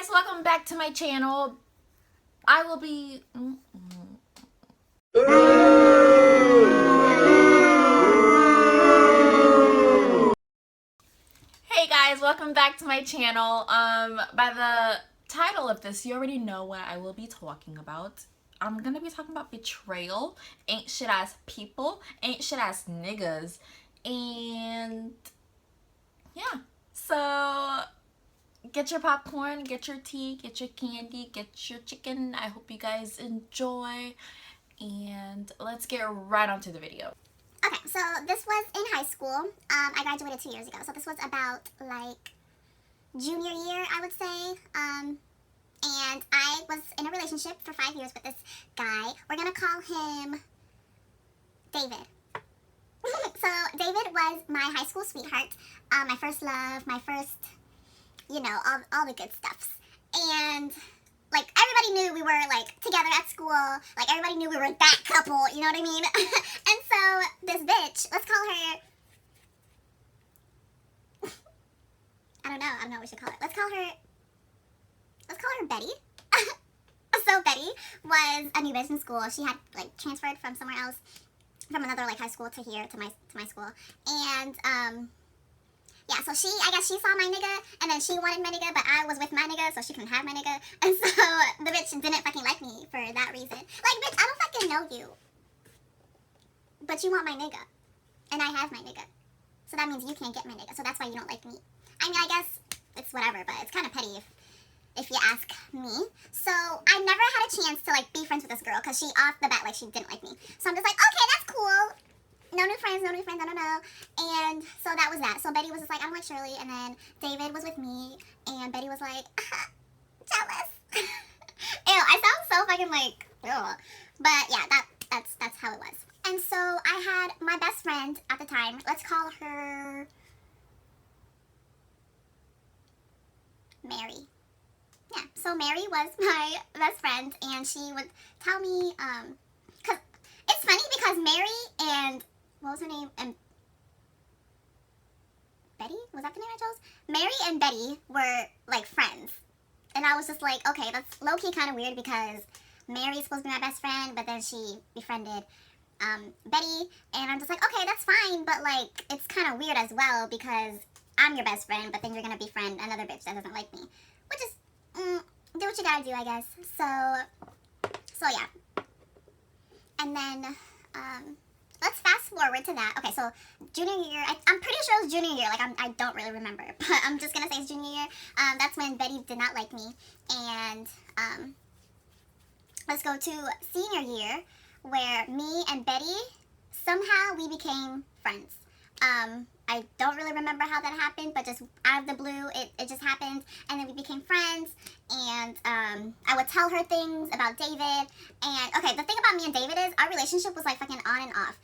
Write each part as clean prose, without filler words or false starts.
guys, welcome back to my channel. I will be Hey guys, welcome back to my channel. By the title of this, you already know what I will be talking about. I'm gonna be talking about betrayal, ain't shit ass people, ain't shit ass niggas, and yeah. So get your popcorn, get your tea, get your candy, get your chicken. I hope you guys enjoy, and let's get right onto the video. Okay, so this was in high school. I graduated 2 years ago, so this was about like junior year, I would say. And I was in a relationship for 5 years with this guy. We're gonna call him David. So David was my high school sweetheart, my first love, my first, you know, all the good stuffs. And like everybody knew we were like together at school. Like everybody knew we were that couple, you know what I mean? And so this bitch, let's call her, I don't know what we should call her. Let's call her Betty. So Betty was a new bitch in school. She had like transferred from somewhere else, from another like high school to here to my school. And yeah, so I guess she saw my nigga, and then she wanted my nigga, but I was with my nigga, so she couldn't have my nigga. And so the bitch didn't fucking like me for that reason. Like, bitch, I don't fucking know you, but you want my nigga, and I have my nigga. So that means you can't get my nigga, so that's why you don't like me. I mean, I guess it's whatever, but it's kind of petty if you ask me. So I never had a chance to like be friends with this girl, because she off the bat, like, she didn't like me. So I'm just like, okay, that's cool. No new friends, I don't know. And so that was that. So Betty was just like, I don't like Shirley. And then David was with me, and Betty was like, jealous. Ew, I sound so fucking like, ugh. But yeah, that's how it was. And so I had my best friend at the time. Let's call her Mary. Yeah, so Mary was my best friend, and she would tell me, cause it's funny because Mary and, what was her name? And Betty? Was that the name I chose? Mary and Betty were like friends. And I was just like, okay, that's low-key kind of weird, because Mary's supposed to be my best friend, but then she befriended Betty. And I'm just like, okay, that's fine, but like, it's kind of weird as well, because I'm your best friend, but then you're gonna befriend another bitch that doesn't like me. Which is, do what you gotta do, I guess. So yeah. And then, let's fast forward to that. Okay, so junior year, I'm pretty sure it was junior year. Like, I don't really remember, but I'm just gonna say it's junior year. That's when Betty did not like me. And let's go to senior year, where me and Betty, somehow we became friends. I don't really remember how that happened, but just out of the blue, it just happened. And then we became friends, and I would tell her things about David. And okay, the thing about me and David is our relationship was like fucking on and off.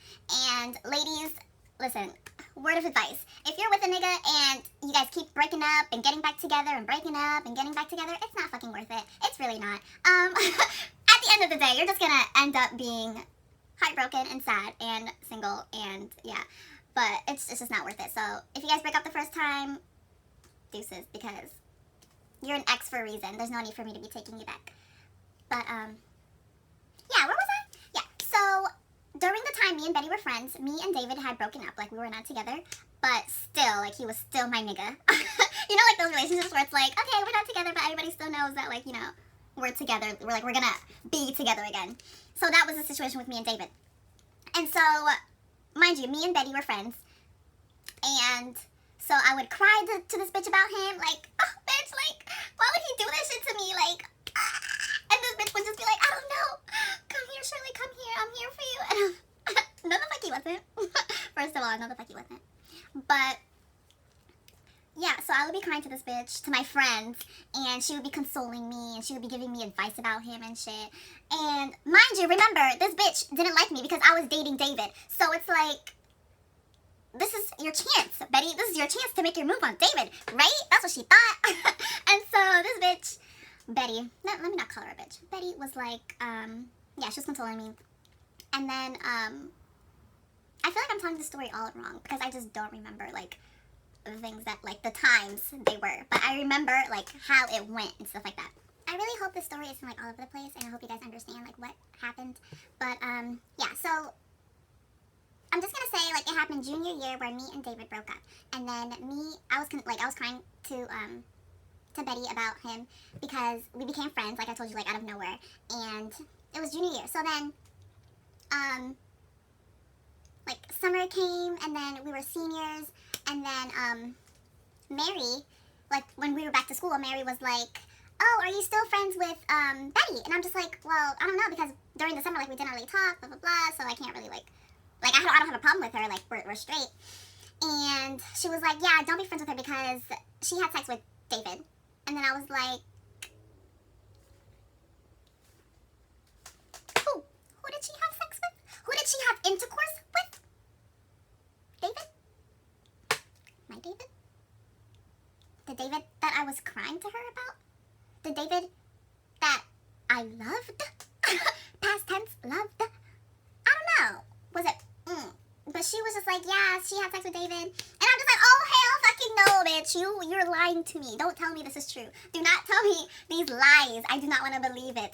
And ladies, listen, word of advice: if you're with a nigga and you guys keep breaking up and getting back together and breaking up and getting back together, it's not fucking worth it. It's really not. At the end of the day, you're just gonna end up being heartbroken and sad and single, and yeah. But it's just not worth it. So if you guys break up the first time, deuces, because you're an ex for a reason. There's no need for me to be taking you back. But yeah, where was I? Yeah. So during the time me and Betty were friends, me and David had broken up. Like, we were not together, but still, like, he was still my nigga. You know, like those relationships where it's like, okay, we're not together, but everybody still knows that, like, you know, we're together. We're gonna be together again. So that was the situation with me and David. And so, mind you, me and Betty were friends, and so I would cry to this bitch about him, like, oh, bitch, like, why would he do this shit to me, like, and this bitch would just be like, I don't know, come here, Shirley, come here, I'm here for you, and no, the fuck he wasn't. First of all, no, the fuck he wasn't. But yeah, so I would be crying to this bitch, to my friends, and she would be consoling me, and she would be giving me advice about him and shit. And mind you, remember, this bitch didn't like me because I was dating David. So it's like, this is your chance, Betty. This is your chance to make your move on David, right? That's what she thought. And so this bitch, Betty, no, let me not call her a bitch. Betty was like, yeah, she was consoling me. And then, I feel like I'm telling the story all wrong, because I just don't remember, like, the things that, like, the times they were. But I remember, like, how it went and stuff like that. I really hope this story isn't, like, all over the place, and I hope you guys understand, like, what happened. But, yeah, so I'm just gonna say, like, it happened junior year where me and David broke up. And then I was crying to Betty about him because we became friends, like I told you, like, out of nowhere. And it was junior year. So then, like, summer came, and then we were seniors, and then, Mary, like, when we were back to school, Mary was like, oh, are you still friends with, Betty? And I'm just like, well, I don't know, because during the summer, like, we didn't really talk, blah, blah, blah, so I can't really, like, I don't have a problem with her, like, we're straight. And she was like, yeah, don't be friends with her because she had sex with David. And then I was like, who did she have sex with? Who did she have intercourse with? David? My David? The David that I was crying to her about? The David that I loved? Past tense, loved? I don't know. Was it? But she was just like, yeah, she had sex with David. And I'm just like, oh, hell fucking no, bitch. You're lying to me. Don't tell me this is true. Do not tell me these lies. I do not want to believe it.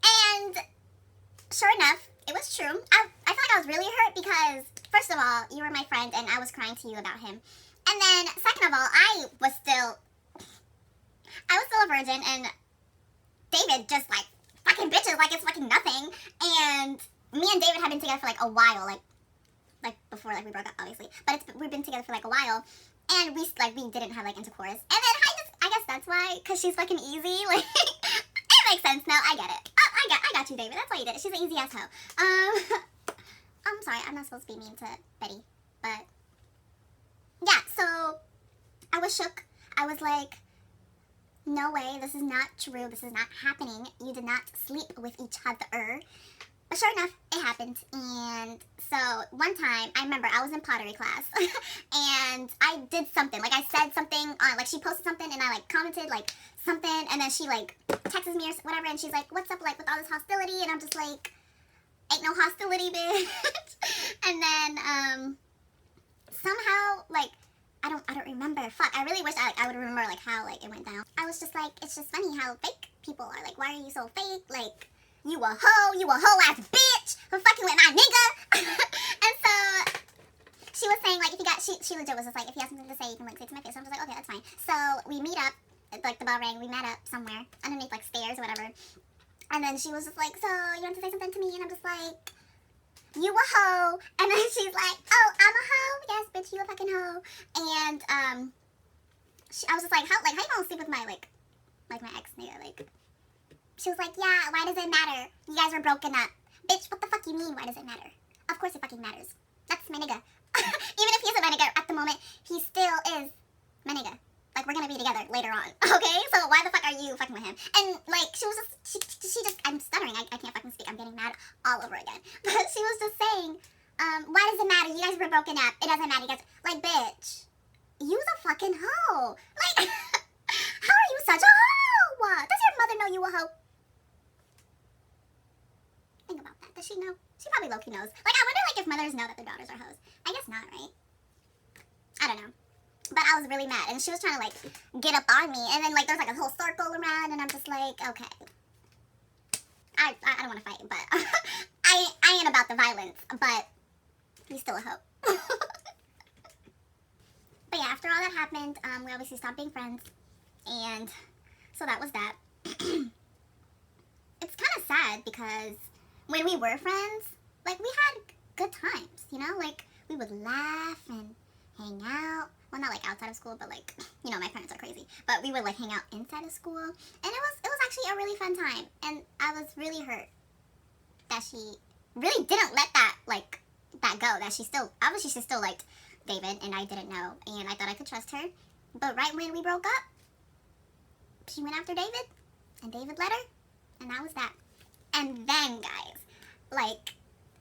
And sure enough, it was true. I feel like I was really hurt because, first of all, you were my friend and I was crying to you about him. And then, second of all, I was still a virgin, and David just, like, fucking bitches like it's fucking nothing. And me and David had been together for, like, a while, like before, like, we broke up, obviously. But we've been together for, like, a while, and we didn't have, like, intercourse. And then I guess that's why, because she's fucking easy, like, it makes sense. No, I get it. I got you, David. That's why you did it. She's an easy ass hoe. I'm sorry, I'm not supposed to be mean to Betty, but yeah, so I was shook. I was like, no way, this is not true. This is not happening. You did not sleep with each other. But sure enough, it happened. And so one time, I remember I was in pottery class and I did something. Like, I said something on, like, she posted something and I, like, commented, like, something. And then she, like, texts me or whatever, and she's like, what's up, like, with all this hostility? And I'm just like, ain't no hostility, bitch. And then, somehow, like, I don't remember. Fuck, I really wish I would remember, like, how, like, it went down. I was just like, it's just funny how fake people are. Like, why are you so fake? Like, you a hoe ass bitch for fucking with my nigga. And so she was saying, like, if you got, she legit was just like, if you have something to say, you can, like, say it to my face. So I'm just like, okay, that's fine. So we meet up, like, the bell rang, we met up somewhere underneath, like, stairs or whatever. And then she was just like, so you want to say something to me? And I'm just like, you a hoe. And then she's like, oh, I'm a hoe? Yes, bitch, you a fucking hoe. And I was just like, how you gonna sleep with my, like my ex nigga? Like, she was like, yeah, why does it matter? You guys were broken up. Bitch, what the fuck you mean, why does it matter? Of course it fucking matters. That's my nigga. Even if he's a my nigga at the moment, he still is my nigga. Like, we're gonna be together later on, okay? So why the fuck are you fucking with him? And, like, she was just, she just, I'm stuttering, I can't fucking speak, I'm getting mad all over again. But she was just saying, why does it matter? You guys were broken up, it doesn't matter, you guys, like, bitch, you's a fucking hoe. Like, how are you such a hoe? Does your mother know you a hoe? Think about that, does she know? She probably low-key knows. Like, I wonder, like, if mothers know that their daughters are hoes. I guess not, right? I don't know. But I was really mad, and she was trying to, like, get up on me, and then, like, there's, like, a whole circle around, and I'm just like, okay. I don't want to fight, but I ain't about the violence, but you still a hoe. But yeah, after all that happened, we obviously stopped being friends, and so that was that. It's kind of sad, because when we were friends, like, we had good times, you know? Like, we would laugh and hang out. Well, not, like, outside of school, but, like, you know, my parents are crazy. But we would, like, hang out inside of school. And it was actually a really fun time. And I was really hurt that she really didn't let that, like, that go. That she still, obviously she still liked David, and I didn't know. And I thought I could trust her. But right when we broke up, she went after David, and David let her. And that was that. And then, guys, like,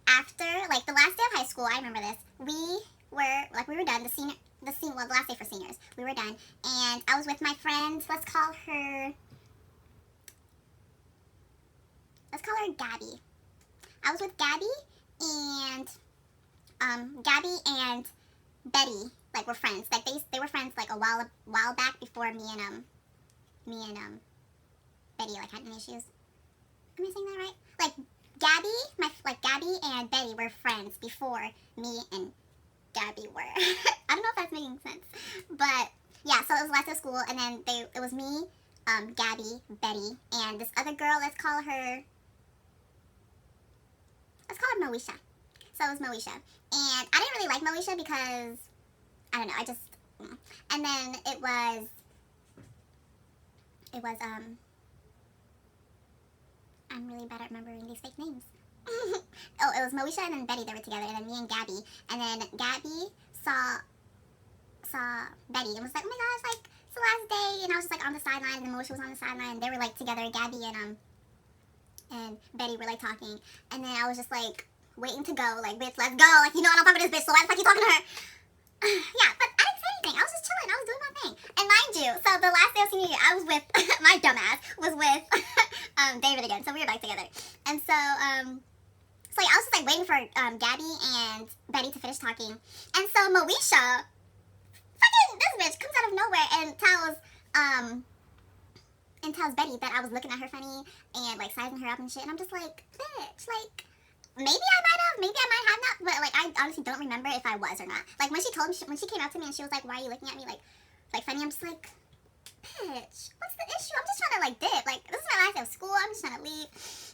after, like, the last day of high school, I remember this, we were done, the last day for seniors, we were done, and I was with my friend, let's call her Gabby. I was with Gabby and Betty, like were friends. Like they were friends like a while back before me and Betty like had any issues. Am I saying that right? Like Gabby and Betty were friends before me and Gabby were. I don't know if that's making sense, but yeah. So it was last day of school, and then it was me, Gabby, Betty, and this other girl. Let's call her Moesha. So it was Moesha, and I didn't really like Moesha because I don't know. I just and then it was I'm really bad at remembering these fake names. Oh, it was Moesha and then Betty that were together, and then me and Gabby. And then Gabby saw Betty and was like, oh my gosh, like, it's the last day. And I was just like on the sideline, and Moesha was on the sideline, and they were like together, Gabby and Betty were like talking. And then I was just like waiting to go, like, bitch, let's go. Like, you know I don't fuck with this bitch, so why the fuck you talking to her? Yeah, but I didn't say anything. I was just chilling. I was doing my thing. And mind you, so the last day of senior year, I was with, my dumbass was with David again. So we were back together. And so, so yeah, I was just like waiting for Gabby and Betty to finish talking. And so Moesha, fucking this bitch comes out of nowhere and tells Betty that I was looking at her funny and like sizing her up and shit. And I'm just like, bitch, like, maybe I might have not, but like I honestly don't remember if I was or not. Like when she came up to me and she was like, why are you looking at me like funny? I'm just like, bitch, what's the issue? I'm just trying to like dip. Like this is my last day of school. I'm just trying to leave.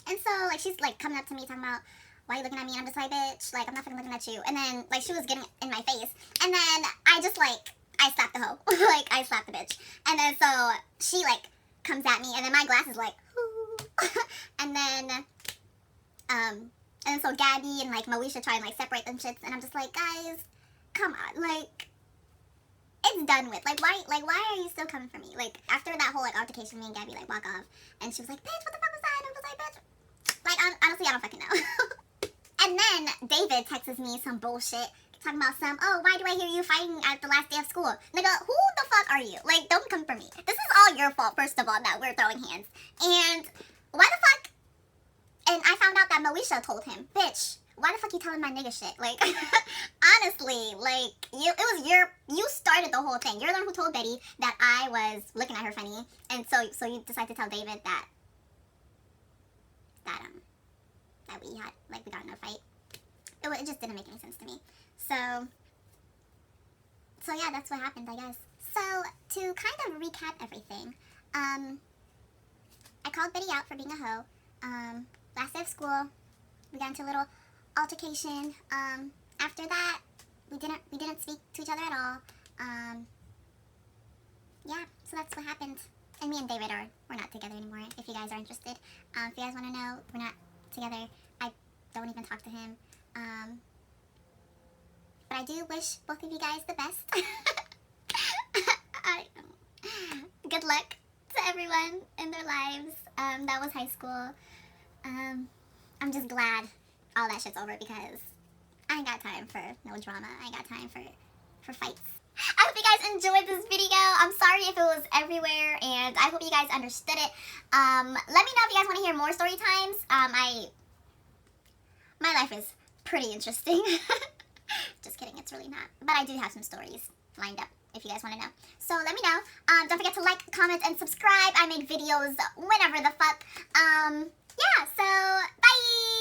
And so like she's like coming up to me talking about why are you looking at me? And I'm just like, bitch, like I'm not fucking looking at you. And then like she was getting in my face. And then I just like I slapped the hoe. Like I slapped the bitch. And then so she like comes at me and then my glass is like and then so Gabby and like Moesha try and like separate them shits, and I'm just like, guys, come on, like it's done with. Like why are you still coming for me? Like after that whole like altercation, me and Gabby like walk off, and she was like, bitch, what the fuck was that? And I was like, bitch, like honestly, I don't fucking know. And then David texts me some bullshit talking about oh, why do I hear you fighting at the last day of school? Nigga, who the fuck are you? Like, don't come for me. This is all your fault, first of all, that we're throwing hands. And why the fuck? And I found out that Moesha told him, bitch, why the fuck you telling my nigga shit? Like, honestly, like, you started the whole thing. You're the one who told Betty that I was looking at her funny. And so you decide to tell David that we got in a fight. It just didn't make any sense to me. So yeah, that's what happened, I guess. So to kind of recap everything, I called Betty out for being a hoe. Last day of school, we got into a little altercation. After that, we didn't speak to each other at all. Yeah, so that's what happened. And me and David we're not together anymore. If you guys are interested, if you guys want to know, we're not together. I don't even talk to him. But I do wish both of you guys the best. Good luck to everyone in their lives. That was high school. I'm just glad all that shit's over because I ain't got time for no drama. I ain't got time for fights. I hope you guys enjoyed this video. I'm sorry if it was everywhere, and I hope you guys understood it. Let me know if you guys want to hear more story times. My life is pretty interesting. Just kidding, it's really not. But I do have some stories lined up if you guys want to know. So let me know. Don't forget to like, comment, and subscribe. I make videos whenever the fuck. Yeah, so bye!